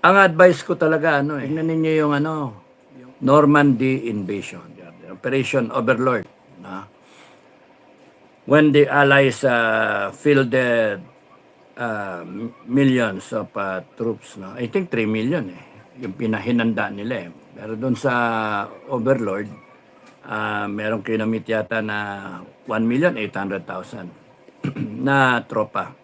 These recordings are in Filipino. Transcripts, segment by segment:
Ang advice ko talaga, tingnan ninyo yung Normandy invasion, Operation Overlord. Na when the Allies fielded millions of troops, no? I think 3 million yung pinahinanda nila Pero doon sa Overlord, merong kinamit yata na 1,800,000 na tropa.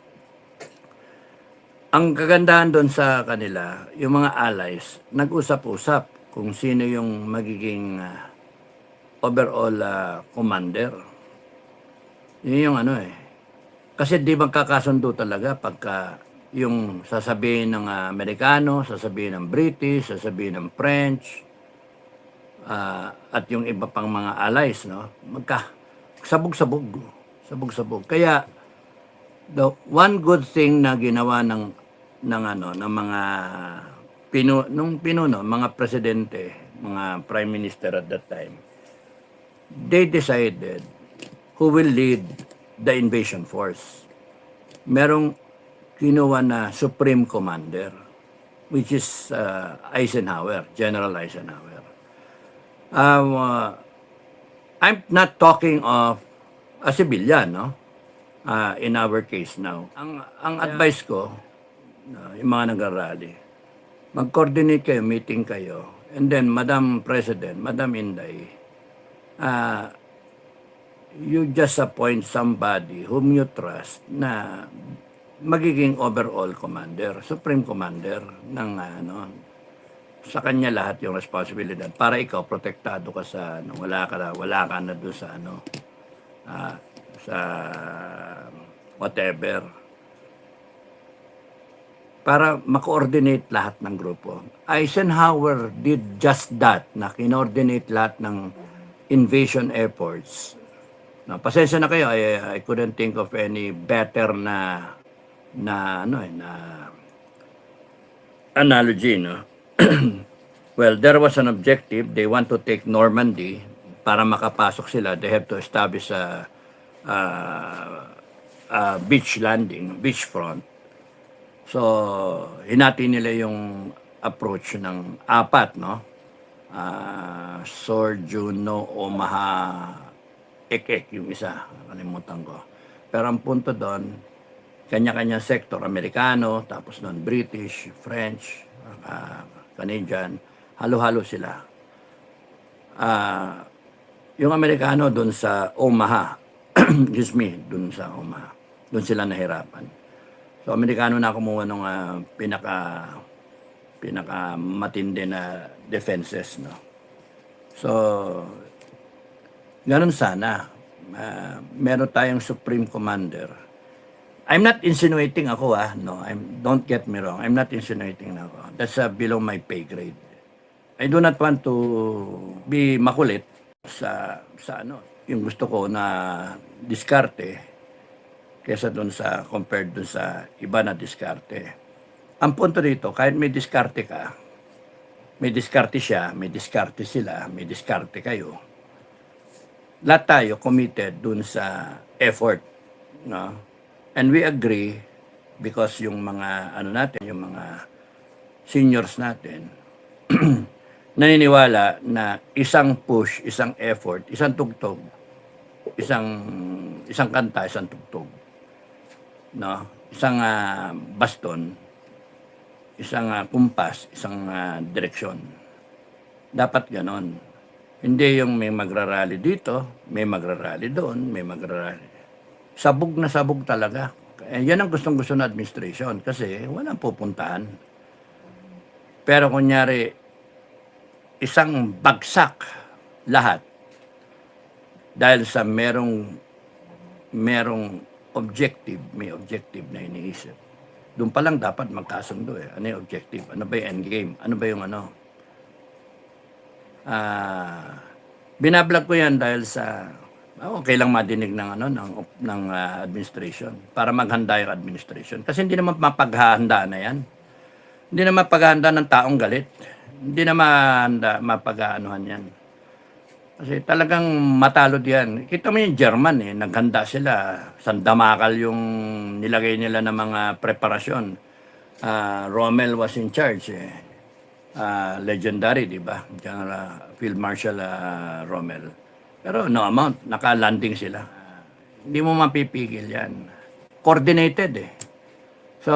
Ang kagandahan doon sa kanila, yung mga allies, nag-usap-usap kung sino yung magiging overall commander. Yun yung Kasi di magkakasundo talaga pagka yung sasabihin ng Amerikano, sasabihin ng British, sasabihin ng French, at yung iba pang mga allies, no? Sabog-sabog. Sabog-sabog. Kaya, the one good thing na ginawa ng mga pinuno, mga presidente, mga prime minister at that time, they decided who will lead the invasion force. Merong kinuha na supreme commander, which is Eisenhower, General Eisenhower. I'm not talking of a civilian, no? In our case now. Ang advice ko, yung mga nag-rally, mag-coordinate kayo, meeting kayo, and then, Madam President, Madam Inday, you just appoint somebody whom you trust na magiging overall commander, supreme commander ng sa kanya lahat yung responsibilidad para ikaw protektado ka sa wala ka na doon sa sa whatever, para ma-coordinate lahat ng grupo. Eisenhower did just that, na kinoordinate lahat ng invasion efforts. No, pasensya na kayo, I couldn't think of any better na analogy, no? Well, there was an objective. They want to take Normandy. Para makapasok sila, they have to establish a beach landing, beach front. So, hinati nila yung approach ng apat, no? Sword, Juno, Omaha, Ekek, yung isa. Kalimutan ko. Pero ang punto doon, kanya-kanya sector, Amerikano, tapos doon British, French, Canadian, halo-halo sila. Yung Amerikano doon sa Omaha, excuse me, doon sa Omaha, doon sila nahirapan. So, Amerikano na kumuha ng pinaka matindi na defenses, no? So, ganun sana. Meron tayong supreme commander. I'm not insinuating ako, no, don't get me wrong. I'm not insinuating na ako. That's below my pay grade. I do not want to be makulit sa yung gusto ko na diskarte kaysa doon sa compared doon sa iba na diskarte. Ang punto dito, kahit may diskarte ka, may diskarte siya, may diskarte sila, may diskarte kayo, lahat tayo committed doon sa effort, no? And we agree because yung mga natin, yung mga seniors natin naniniwala na isang push, isang effort, isang tugtog, isang kanta, isang tugtog, no? Isang baston, isang kumpas, isang direksyon. Dapat ganon. Hindi yung may magrarally dito, may magrarally doon, may magrarally. Sabog na sabog talaga. Yan ang gustong-gusto ng administration kasi walang pupuntahan. Pero kunyari, isang bagsak lahat dahil sa merong objective, may objective na iniisip. Doon pa lang dapat magkasundo Ano yung objective? Ano ba yung endgame? Ano ba yung binablog ko yan dahil sa okay lang madinig ng administration para maghanda yung administration. Kasi hindi naman mapaghahandaan na yan. Hindi naman paghahanda ng taong galit. Hindi naman mapag-aanuhan yan. Kasi talagang matalo diyan. Kita mo yung German naghanda sila. Sandamakal yung nilagay nila ng mga preparasyon. Rommel was in charge. Legendary, di ba? Field Marshal Rommel. Pero no amount, naka-landing sila. Hindi mo mapipigil yan. Coordinated eh. So,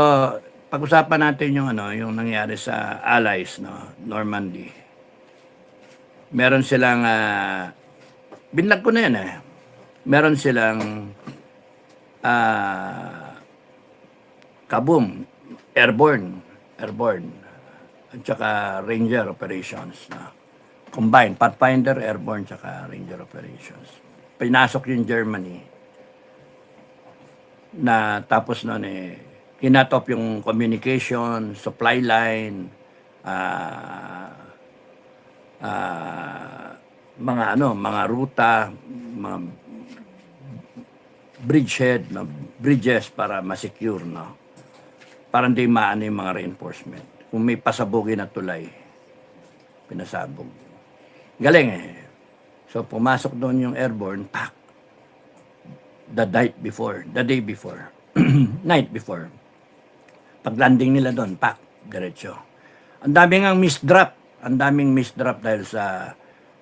pag-usapan natin yung yung nangyari sa Allies, no, Normandy. Meron silang binlag ko na yan eh. Meron silang kaboom, airborne, at saka Ranger operations na combined, Pathfinder, airborne, saka Ranger operations. Pinasok yung Germany na tapos noon kinatop yung communication, supply line, mga ruta, mga bridgehead, bridges para ma-secure, no? Para hindi maano yung mga reinforcement. Kung may pasabugin na tulay, pinasabog. Galing eh. So pumasok doon yung airborne, pak, the day before, night before. Pag landing nila doon, pak, diretso. Ang daming misdrop dahil sa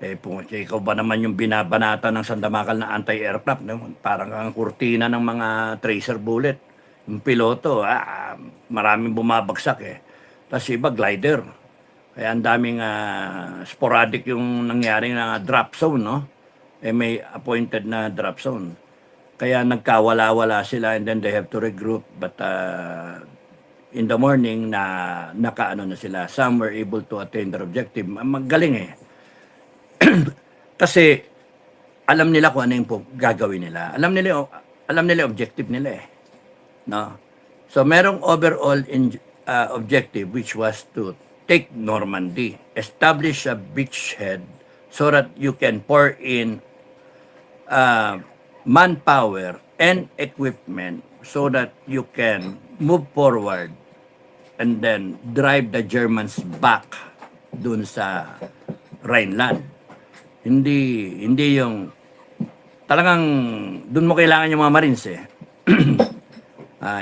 ikaw ba naman yung binabanata ng sandamakal na anti-aircraft, no? Parang ang kurtina ng mga tracer bullet. Yung piloto, maraming bumabagsak eh. Tapos iba, glider. Kaya ang daming sporadic yung nangyaring drop zone, no? May appointed na drop zone. Kaya nagkawala-wala sila and then they have to regroup. But in the morning, nakaano na sila. Some were able to attain their objective. Magaling eh. Kasi alam nila kung ano yung gagawin nila. Alam nila objective nila eh. No? So merong overall objective which was to take Normandy, establish a beachhead so that you can pour in manpower and equipment so that you can move forward and then drive the Germans back dun sa Rhineland. Hindi yung talagang dun mo kailangan yung mga Marines eh.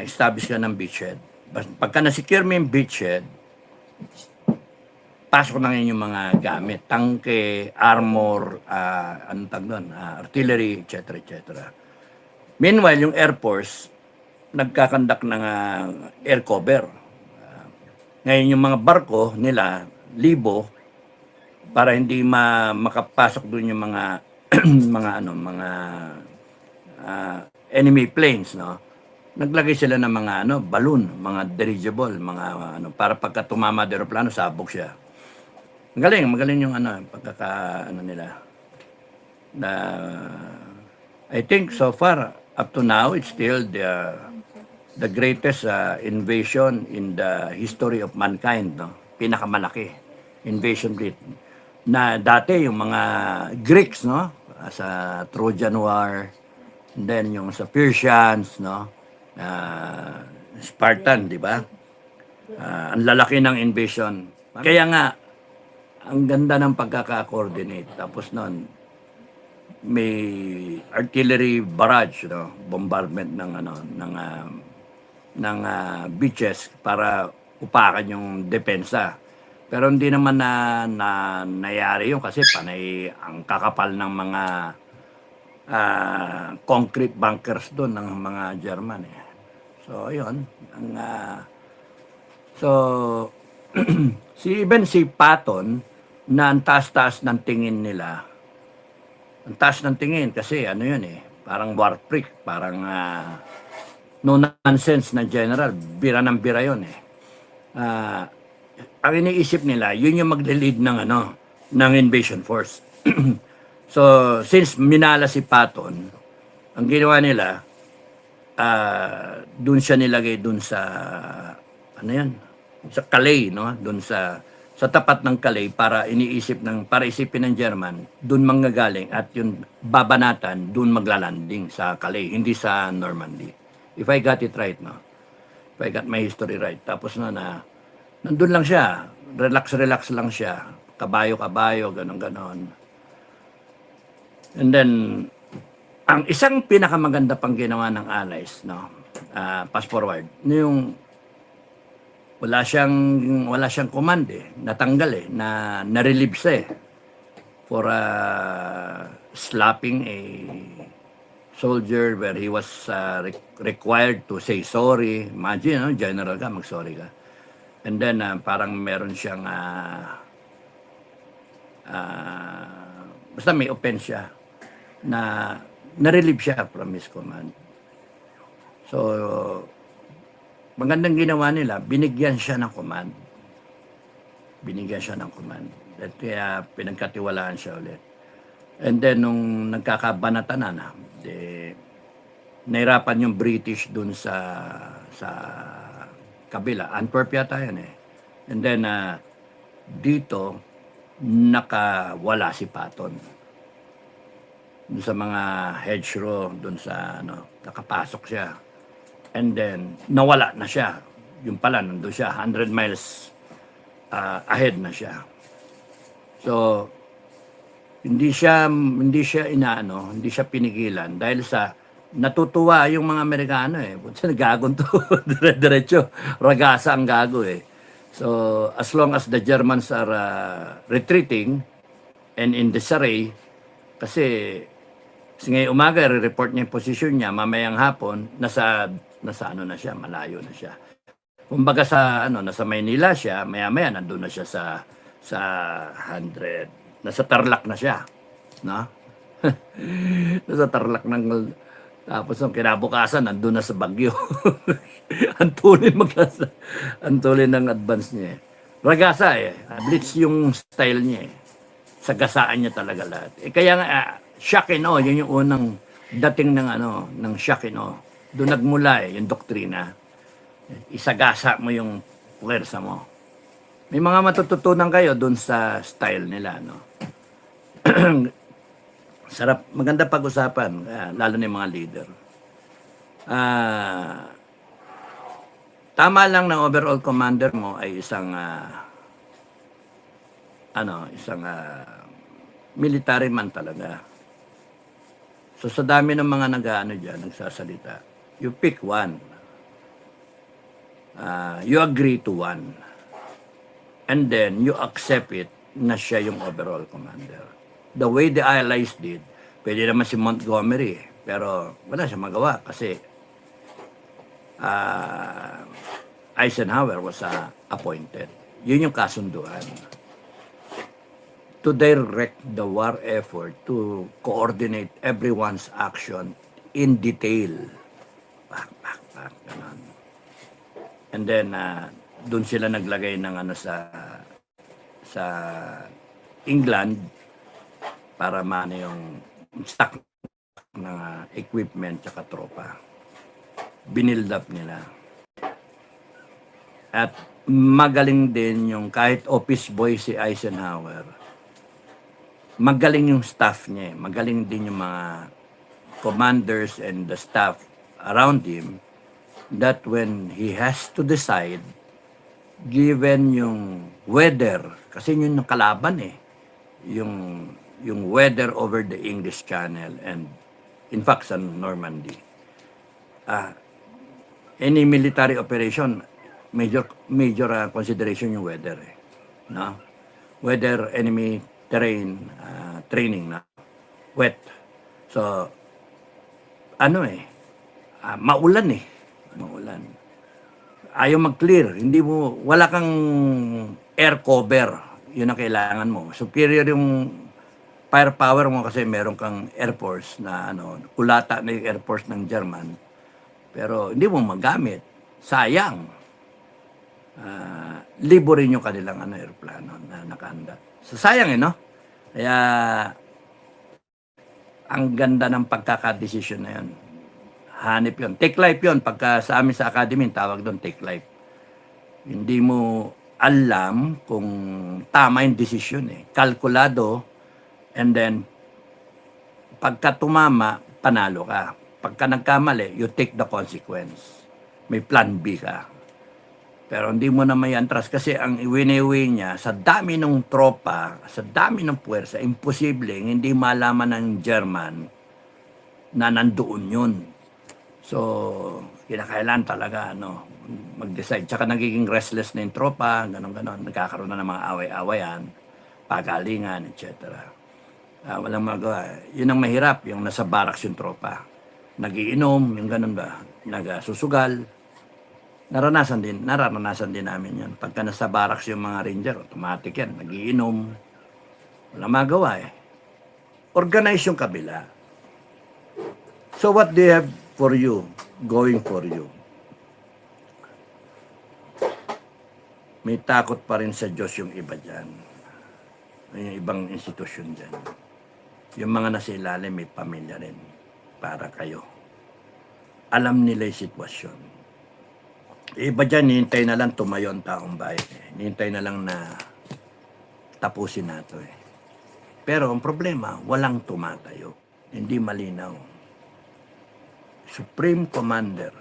Establish ka ng beachhead. Pagka na-secure mo yung beachhead, pasok na ngayon yung mga gamit. Tangke, armor, artillery, etc. Meanwhile, yung Air Force, nagkakandak ng air cover. Ngayon yung mga barko nila, libo, para hindi makapasok doon yung mga enemy planes, no? Naglagay sila ng mga balloon, mga dirigible, mga para pagka tumama ng eroplano, sabog siya. Magaling yung nila. I think so far up to now it's still the greatest invasion in the history of mankind, no? Pinakamalaki invasion rate. Na dati yung mga Greeks, no, sa Trojan War, and then yung sa Persians, no, Spartan, di ba? Ang lalaki ng invasion. Kaya nga ang ganda ng pagkaka-coordinate. Tapos noon may artillery barrage, no, bombardment ng beaches para upakan yung depensa. Pero hindi naman nangyari yun kasi panay ang kakapal ng mga concrete bunkers doon ng mga German eh. So, yun. Si Patton na ang taas-taas ng tingin nila. Ang taas ng tingin kasi yun eh. Parang war freak. Parang no nonsense na general. Bira ng bira yun eh. Ang iniisip nila, yun yung magle-lead ng invasion force. So, since minala si Patton, ang ginawa nila, dun siya nilagay dun sa, sa Calais, no? Dun sa tapat ng Calais para isipin ng German, dun manggagaling at yung babanatan, dun maglalanding sa Calais, hindi sa Normandy. If I got it right, no? If I got my history right. Tapos nandun lang siya, relax lang siya, kabayo, ganon. And then, ang isang pinakamaganda pang ginawa ng Allies, no, fast forward, yung wala siyang command eh. Natanggal eh, na-relieve siya eh for slapping a soldier where he was required to say sorry. Imagine, no? General ka, mag-sorry ka. And then parang meron siyang basta may offense siya na na-relieve siya from his command. So, magandang ginawa nila, binigyan siya ng command. Binigyan siya ng command. At kaya pinagkatiwalaan siya ulit. And then, nung nagkakabanatan na, nahirapan yung British dun sa kabila. Antwerp yata yan eh. And then, dito, nakawala si Patton. Dun sa mga hedgerow, dun sa, nakapasok siya. And then, nawala na siya. Yung pala, nandun siya, 100 miles ahead na siya. So, hindi siya hindi siya pinigilan dahil sa natutuwa yung mga Amerikano eh. Putya, nagagong to. Dire-diretso. Ragasa ang gago eh. So, as long as the Germans are retreating and in disarray, kasi ngayong umaga, report niya yung posisyon niya, mamayang hapon, nasa ano na siya, malayo na siya. Kumbaga nasa Maynila siya, maya-maya nandun na siya sa 100. Nasa Tarlac na siya. No? Nasa Tarlac tapos nung kinabukasan, nandun na sa Baguio. Ang tuloy ng advance niya eh. Ragasa eh. Blitz yung style niya eh. Sagasaan niya talaga lahat. Kaya nga, shock and awe, yun yung unang dating ng shock and awe. Doon nagmula eh, yung doktrina. Isagasa mo yung puwersa mo. May mga matututunan kayo doon sa style nila, no? Sarap, maganda pag-usapan, lalo na yung mga leader. Tama lang ng overall commander mo ay isang military man talaga. So sa dami ng mga nagsasalita, you pick one. You agree to one. And then you accept it na siya yung overall commander. The way the Allies did, pwede naman si Montgomery, pero wala siya magawa kasi Eisenhower was appointed. Yun yung kasunduan. To direct the war effort, to coordinate everyone's action in detail. Pak, ganun. And then, doon sila naglagay ng sa England para yung stock ng equipment at tropa. Binild up nila. At magaling din yung kahit office boy si Eisenhower, magaling yung staff niya. Magaling din yung mga commanders and the staff around him that when he has to decide, given yung weather, kasi yun yung kalaban eh, yung weather over the English Channel and in fact sa Normandy. Any military operation, major consideration yung weather eh. No? Weather, enemy terrain, training na wet. So, maulan eh. Maulan. Ayaw mag-clear. Wala kang air cover. Yun ang kailangan mo. Superior yung firepower mo kasi meron kang Air Force na kulata na yung Air Force ng German. Pero hindi mo magamit. Sayang. Libo rin yung kanilang aeroplano na nakahanda. So, sayang no? Kaya ang ganda ng pagkakadesisyon na yun. Hanip yun. Take life yun. Pagka sa amin sa academy, tawag doon take life. Hindi mo alam kung tama yung desisyon eh. Kalkulado, and then pagka tumama, panalo ka. Pagka nagkamali, you take the consequence. May plan B ka. Pero hindi mo na may antras kasi ang iwiniwi niya sa dami ng tropa, sa dami ng puwersa, imposible hindi malaman ng German na nandoon yun. So, kinakailan talaga, mag-decide. Tsaka nagiging restless na yung tropa, ganon-ganon. Nagkakaroon na ng mga away-awayan, pagalingan, etc. Walang magawa. Yun ang mahirap, yung nasa barracks yung tropa. Nagiinom, yung ganon ba, nagsusugal. Nararanasan din namin yan. Pagka nasa barracks yung mga ranger, automatic yan, nagiinom. Walang magawa eh. Organize yung kabila. So what do you have for you, going for you? May takot pa rin sa Diyos yung iba dyan. Yung ibang institusyon dyan. Yung mga nasa ilalim may pamilya rin para kayo. Alam nila yung sitwasyon. Iba dyan, hihintay na lang tumayo ang taong bayan. Hihintay na lang na tapusin na ito eh. Pero ang problema, walang tumatayo. Hindi malinaw. Supreme Commander,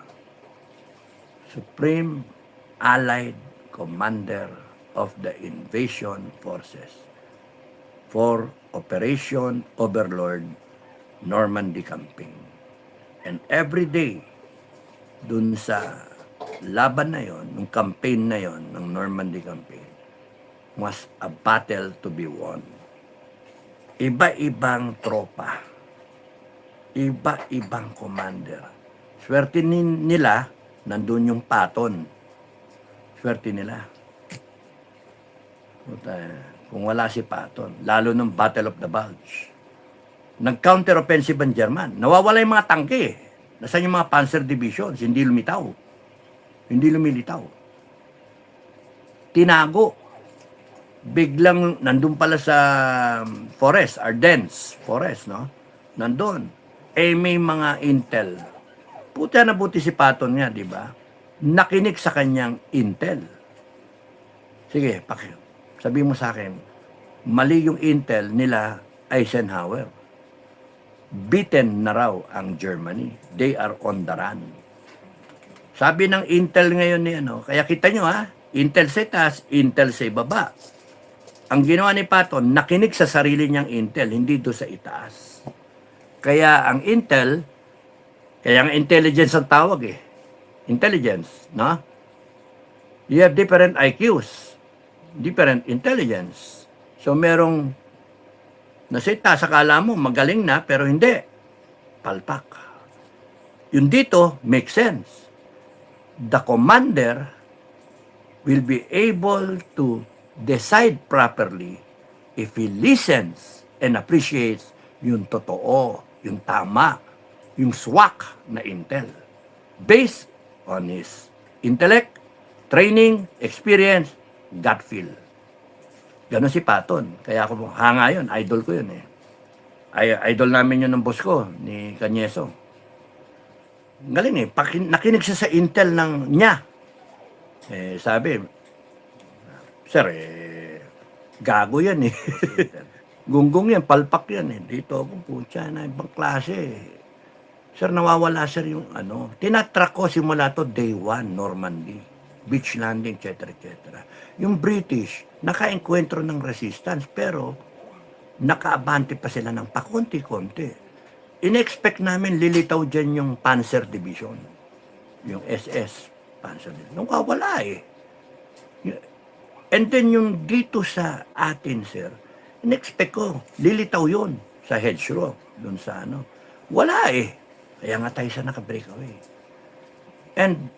Supreme Allied Commander of the Invasion Forces for Operation Overlord Normandy Campaign. And every day, dun sa laban na yon, ng campaign na yon, ng Normandy Campaign, was a battle to be won. Iba-ibang tropa, iba-ibang commander. Swerte nila, nandun yung Patton. Swerte nila. Kung wala si Patton, lalo ng Battle of the Bulge. Nag-counter-offensive ang German. Nawawala yung mga tangke. Nasaan yung mga Panzer Divisions? Hindi lumitaw. Hindi lumilitaw. Tinago. Biglang nandun pala sa forest, Ardennes forest, no? Nandun. May mga intel. Puta na buti si Patton nga, di ba? Nakinig sa kanyang intel. Sige, sabi mo sa akin, mali yung intel nila Eisenhower. Beaten na raw ang Germany. They are on the run. Sabi ng intel ngayon ni kaya kita nyo intel sa taas, intel sa ibaba. Ang ginawa ni Patton, nakinig sa sarili niyang intel, hindi do sa itaas. Kaya ang intel, kaya ang intelligence ang tawag Intelligence, no? You have different IQs, different intelligence. So merong nasa itaas, akala mo magaling na, pero hindi. Palpak. Yun dito, makes sense. The commander will be able to decide properly if he listens and appreciates yung totoo, yung tama, yung swak na intel. Based on his intellect, training, experience, gut feel. Ganon si Patton. Kaya ako, hanga yun, idol ko yun idol namin yun ng boss ko, ni Canyeso. Galing nakinig siya sa intel niya. Sabi, sir, gago yan Gunggong yan, palpak yan Dito ako, putya na, ibang klase Sir, nawawala sir yung Tinatrack ko simula to day 1, Normandy, beach landing, etc. Yung British, naka-enkwentro ng resistance, pero nakaabante pa sila ng pakunti-kunti. In-expect namin lilitaw dyan yung Panzer Division, yung SS Panzer Division. Nung wala And then yung dito sa atin, sir, in-expect ko, lilitaw yun sa Hedgerow, dun sa Wala Kaya nga tayo sa naka-breakaway. And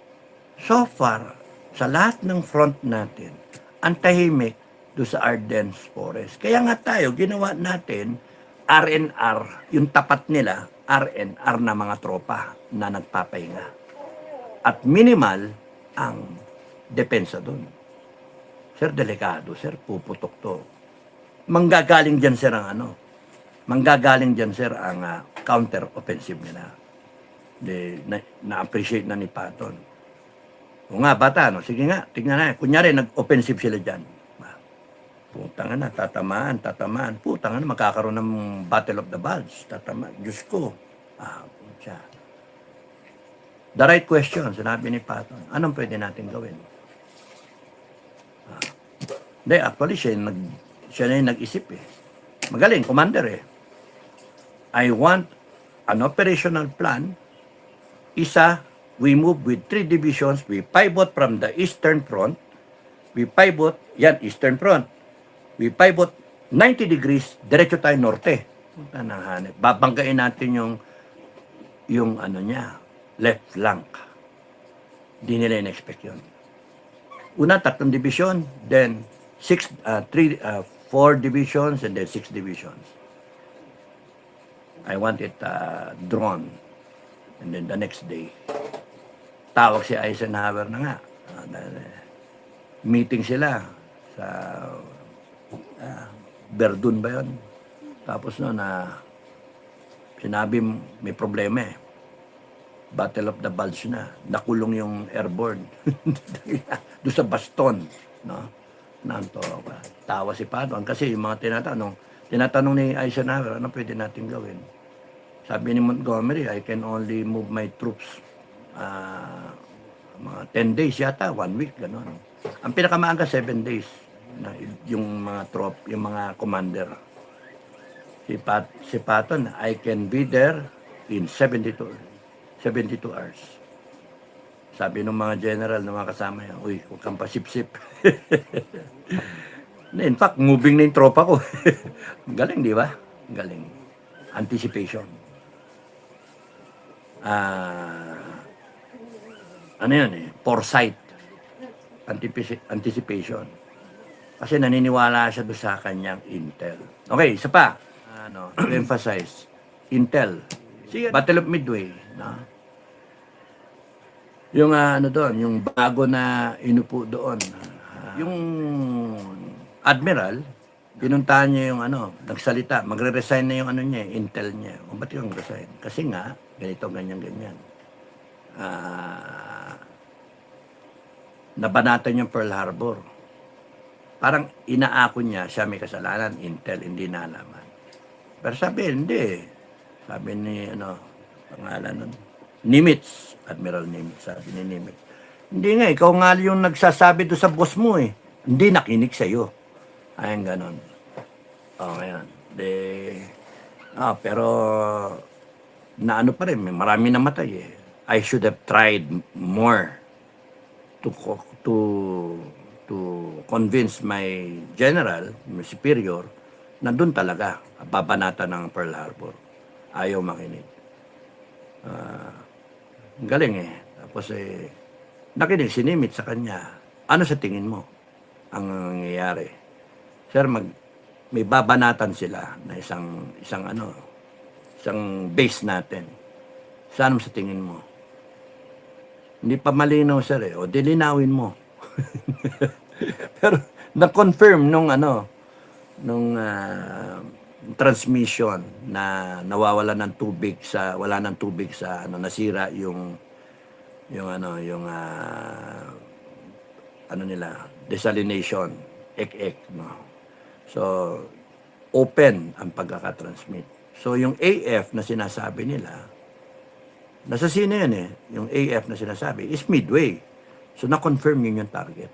so far, sa lahat ng front natin, ang tahimik doon sa Ardennes Forest. Kaya nga tayo, ginawa natin RNR, yung tapat nila, RNR na mga tropa na nagpapahinga. At minimal ang depensa doon. Sir, delikado, sir, puputok to. Manggagaling dyan, sir, ang manggagaling dyan, sir, ang counter-offensive nila. Na-appreciate na ni Patton. O nga, bata, sige nga, tignan na. Kunyari, nag-offensive sila dyan. Putang na, tatamaan. Putang na, magkakaroon ng Battle of the Bulge. Tatamaan. Diyos ko. Putya. The right question, sinabi ni Patton. Anong pwede natin gawin? Actually, siya na yung nag-isip Magaling, commander I want an operational plan, isa we move with 3 divisions, we pivot from the Eastern Front, we pivot, yan, Eastern Front, we pivot 90 degrees, diretso tayo norte. Punta ng hanip. Babanggain natin yung ano niya, left flank. Di nila in-expect yun. Una, 3 division, then 4 divisions, and then 6 divisions. I want it drawn. And then the next day, tawag si Eisenhower na nga. Meeting sila sa Verdun ba yun? Tapos no, sinabi may problema eh. Battle of the Bulge na. Nakulong yung airborne. Doon sa Baston. No? Nanto, tawa si Paduan. Kasi yung mga tinatanong ni Eisenhower, ano pwede natin gawin? Sabi ni Montgomery, I can only move my troops mga 10 days yata, 1 week, gano'n. Ang pinakamaaga, 7 days. Na, yung mga yung mga commander. Si Patton, I can be there in 72 hours. Sabi ng mga general na mga kasama niya, uy, huwag kang pasip-sip. In fact, moving na yung tropa ko. Galing, di ba? Galing. Anticipation. Ano yun eh? Foresight. Anticipation. Kasi naniniwala siya doon sa kanyang intel. Okay, isa pa. To emphasize. Intel. Battle of Midway. No? Yung doon, yung bago na inupo doon. Yung admiral, pinuntahan niya yung nagsalita, magre-resign na yung niya, intel niya. O ba't yung resign? Kasi nga, ganito, ganyan. Nabanatan yung Pearl Harbor. Parang inaako niya, siya may kasalanan, intel, hindi nalaman. Pero sabi, hindi. Sabi ni, pangalan nun, Nimitz, Admiral Nimitz, sabi ni Nimitz. Hindi nga, ikaw nga yung nagsasabi doon sa boss mo eh. Hindi nakinig sa'yo. Ayun, ganon. Ngayon. Pero, naano pa rin, marami namatay eh. I should have tried more to convince my general, my superior, na doon talaga, babanatan ng Pearl Harbor. Ayaw makinig. Galing eh. Tapos nakinig si Nimitz sa kanya. Ano sa tingin mo ang nangyayari? Sir, may babanatan sila na isang base natin. Saan sa tingin mo? Hindi pa malinaw, sir eh. O dilinawin mo. Pero na-confirm nung transmission na nawawala ng tubig wala ng tubig sa nasira yung desalination no. So open ang pagkakatransmit. So yung AF na sinasabi nila, nasa sino yun eh, yung AF na sinasabi is Midway. So na-confirm yun yung target.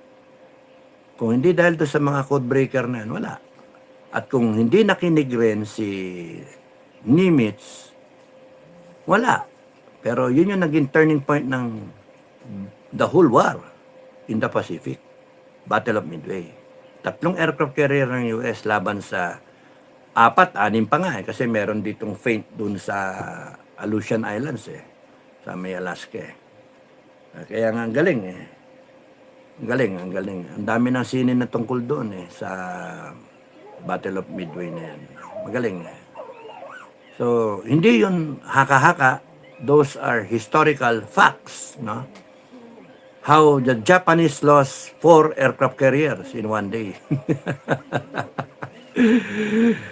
Kung hindi dahil to sa mga code breaker na yun, wala. At kung hindi nakinig rin si Nimitz, wala. Pero yun yung naging turning point ng the whole war in the Pacific. Battle of Midway. 3 aircraft carrier ng US laban sa 4, 6 pa nga eh. Kasi meron ditong feint dun sa Aleutian Islands eh. Sa may Alaska eh. Kaya nga ang galing eh. Ang galing. Ang dami ng sinin na tungkol doon eh sa Battle of Midway na yan. Magaling eh. So, hindi yun haka-haka. Those are historical facts, no? How the Japanese lost 4 aircraft carriers in one day.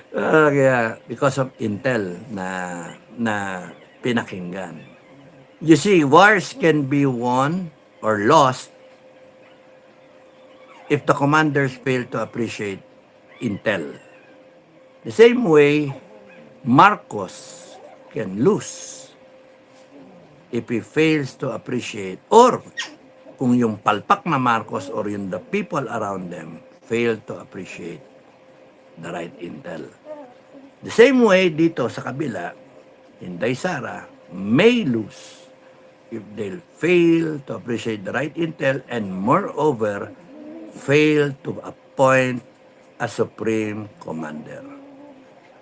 Kaya, because of intel na pinakinggan. You see, wars can be won or lost if the commanders fail to appreciate intel. The same way, Marcos can lose if he fails to appreciate, or kung yung palpak na Marcos or yung the people around them fail to appreciate the right intel. The same way dito sa kabila, Inday Sara may lose if they'll fail to appreciate the right intel and moreover fail to appoint a supreme commander.